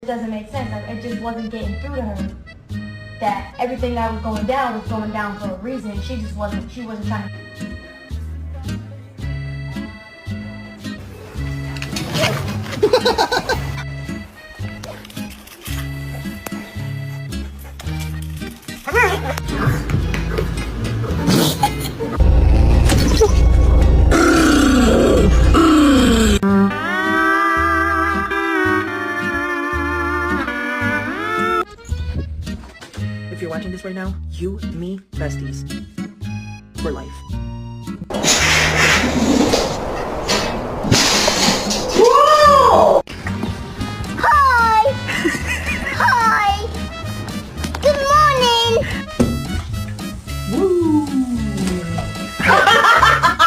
It doesn't make sense. Like, it just wasn't getting through to her that everything that was going down for a reason. She wasn't trying to. If you're watching this right now, you, me, besties. For life.